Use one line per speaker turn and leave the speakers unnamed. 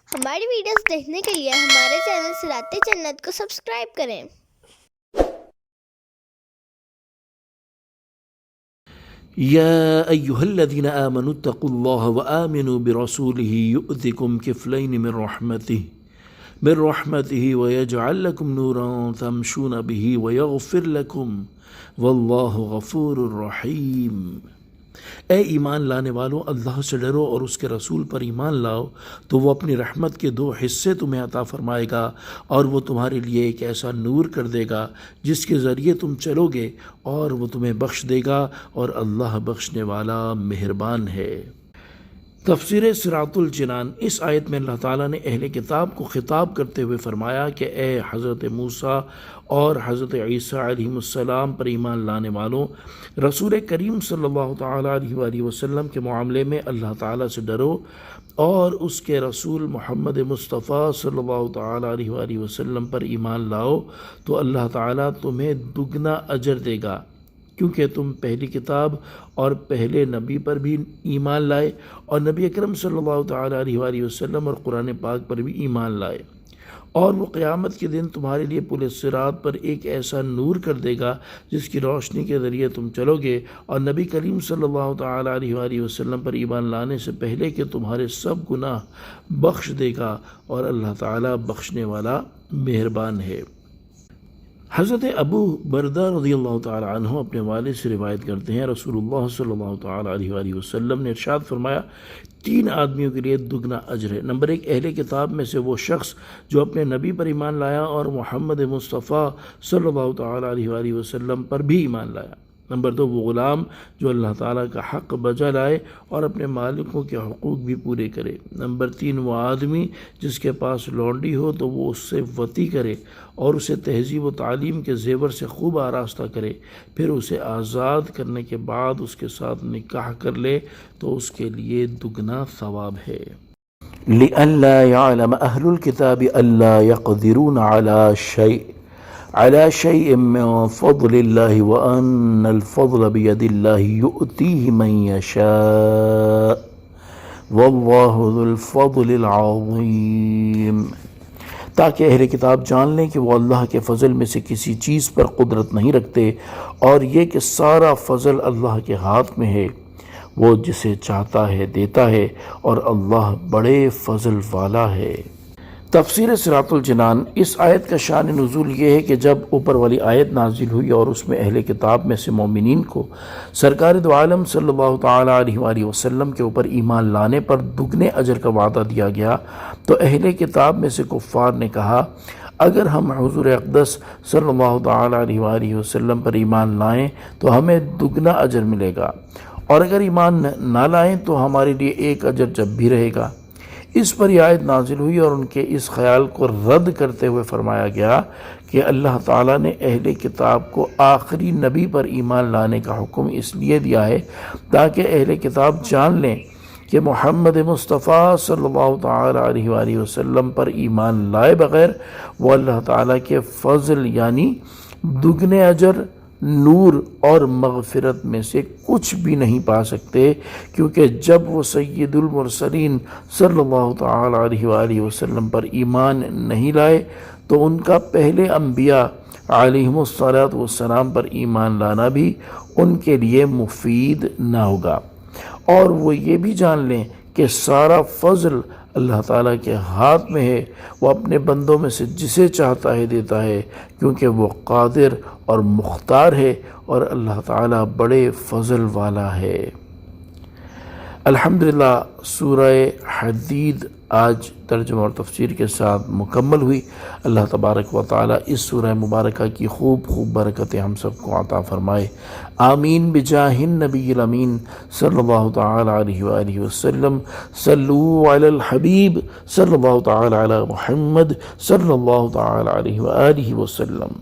ہماری ویڈیوز دیکھنے کے لیے ہمارے چینل صراط جنت کو سبسکرائب کریں۔
يا أيها الذين آمنوا اتقوا الله وآمنوا برسوله يؤتكم كفلين من رحمته ويجعل لكم نورا تمشون به ويغفر لكم والله غفور رحيم۔ اے ایمان لانے والو، اللہ سے ڈرو اور اس کے رسول پر ایمان لاؤ تو وہ اپنی رحمت کے 2 حصے تمہیں عطا فرمائے گا، اور وہ تمہارے لیے ایک ایسا نور کر دے گا جس کے ذریعے تم چلو گے، اور وہ تمہیں بخش دے گا، اور اللہ بخشنے والا مہربان ہے۔ تفسیر صراط الجنان۔ اس آیت میں اللہ تعالیٰ نے اہل کتاب کو خطاب کرتے ہوئے فرمایا کہ اے حضرت موسیٰ اور حضرت عیسیٰ علیہ السلام پر ایمان لانے والوں، رسول کریم صلی اللہ تعالیٰ علیہ وآلہ وسلم کے معاملے میں اللہ تعالیٰ سے ڈرو، اور اس کے رسول محمد مصطفیٰ صلی اللہ تعالیٰ علیہ وآلہ وسلم پر ایمان لاؤ تو اللہ تعالیٰ تمہیں دگنا اجر دے گا، کیونکہ تم پہلی کتاب اور پہلے نبی پر بھی ایمان لائے، اور نبی اکرم صلی اللہ تعالیٰ علیہ وآلہ وسلم اور قرآن پاک پر بھی ایمان لائے، اور وہ قیامت کے دن تمہارے لیے پل صراط پر ایک ایسا نور کر دے گا جس کی روشنی کے ذریعے تم چلو گے، اور نبی کریم صلی اللہ تعالیٰ علیہ وآلہ وسلم پر ایمان لانے سے پہلے کہ تمہارے سب گناہ بخش دے گا، اور اللہ تعالیٰ بخشنے والا مہربان ہے۔ حضرت ابو بردہ رضی اللہ تعالیٰ عنہ اپنے والد سے روایت کرتے ہیں، رسول اللہ صلی اللہ تعالیٰ علیہ وآلہ وسلم نے ارشاد فرمایا، 3 آدمیوں کے لیے دگنا اجر ہے۔ نمبر 1، اہل کتاب میں سے وہ شخص جو اپنے نبی پر ایمان لایا اور محمد مصطفیٰ صلی اللہ تعالیٰ علیہ وآلہ وسلم پر بھی ایمان لایا۔ نمبر 2، وہ غلام جو اللہ تعالیٰ کا حق بجا لائے اور اپنے مالکوں کے حقوق بھی پورے کرے۔ نمبر 3، وہ آدمی جس کے پاس لونڈی ہو تو وہ اس سے وطی کرے اور اسے تہذیب و تعلیم کے زیور سے خوب آراستہ کرے، پھر اسے آزاد کرنے کے بعد اس کے ساتھ نکاح کر لے تو اس کے لیے دگنا ثواب ہے۔ لئلا يعلم أهل الكتاب ألا يقدرون على شيء من فضل الله وأن الفضل بيد الله يؤتيه من يشاء والله ذو الفضل العظيم، تاکہ اہل کتاب جان لیں کہ وہ اللہ کے فضل میں سے کسی چیز پر قدرت نہیں رکھتے، اور یہ کہ سارا فضل اللہ کے ہاتھ میں ہے، وہ جسے چاہتا ہے دیتا ہے، اور اللہ بڑے فضل والا ہے۔ تفسیر صراط الجنان۔ اس آیت کا شان نزول یہ ہے کہ جب اوپر والی آیت نازل ہوئی اور اس میں اہل کتاب میں سے مومنین کو سرکار دو عالم صلی اللہ تعالیٰ علیہ وآلہ وسلم کے اوپر ایمان لانے پر دگنے اجر کا وعدہ دیا گیا، تو اہل کتاب میں سے کفار نے کہا، اگر ہم حضور اقدس صلی اللہ تعالیٰ علیہ وآلہ وسلم پر ایمان لائیں تو ہمیں دگنا اجر ملے گا، اور اگر ایمان نہ لائیں تو ہمارے لیے ایک اجر جب بھی رہے گا۔ اس پر یہ آیت نازل ہوئی اور ان کے اس خیال کو رد کرتے ہوئے فرمایا گیا کہ اللہ تعالیٰ نے اہل کتاب کو آخری نبی پر ایمان لانے کا حکم اس لیے دیا ہے تاکہ اہل کتاب جان لیں کہ محمد مصطفیٰ صلی اللہ تعالیٰ علیہ وآلہ وسلم پر ایمان لائے بغیر وہ اللہ تعالیٰ کے فضل یعنی دگنے اجر، نور اور مغفرت میں سے کچھ بھی نہیں پا سکتے، کیونکہ جب وہ سید المرسلین صلی اللہ تعالیٰ علیہ وآلہ وسلم پر ایمان نہیں لائے تو ان کا پہلے انبیاء علیہم السلام پر ایمان لانا بھی ان کے لیے مفید نہ ہوگا، اور وہ یہ بھی جان لیں کہ سارا فضل اللہ تعالیٰ کے ہاتھ میں ہے، وہ اپنے بندوں میں سے جسے چاہتا ہے دیتا ہے، کیونکہ وہ قادر اور مختار ہے، اور اللہ تعالیٰ بڑے فضل والا ہے۔ الحمدللہ سورہ حدید آج ترجمہ اور تفسیر کے ساتھ مکمل ہوئی۔ اللہ تبارک و تعالیٰ اس سورہ مبارکہ کی خوب برکتیں ہم سب کو عطا فرمائے، آمین بجاہ النبی الامین صلی اللہ تعالیٰ علیہ وآلہ وسلم۔ صلو علی الحبیب صلی اللہ تعالیٰ علی محمد صلی اللہ تعالیٰ علیہ وآلہ وسلم۔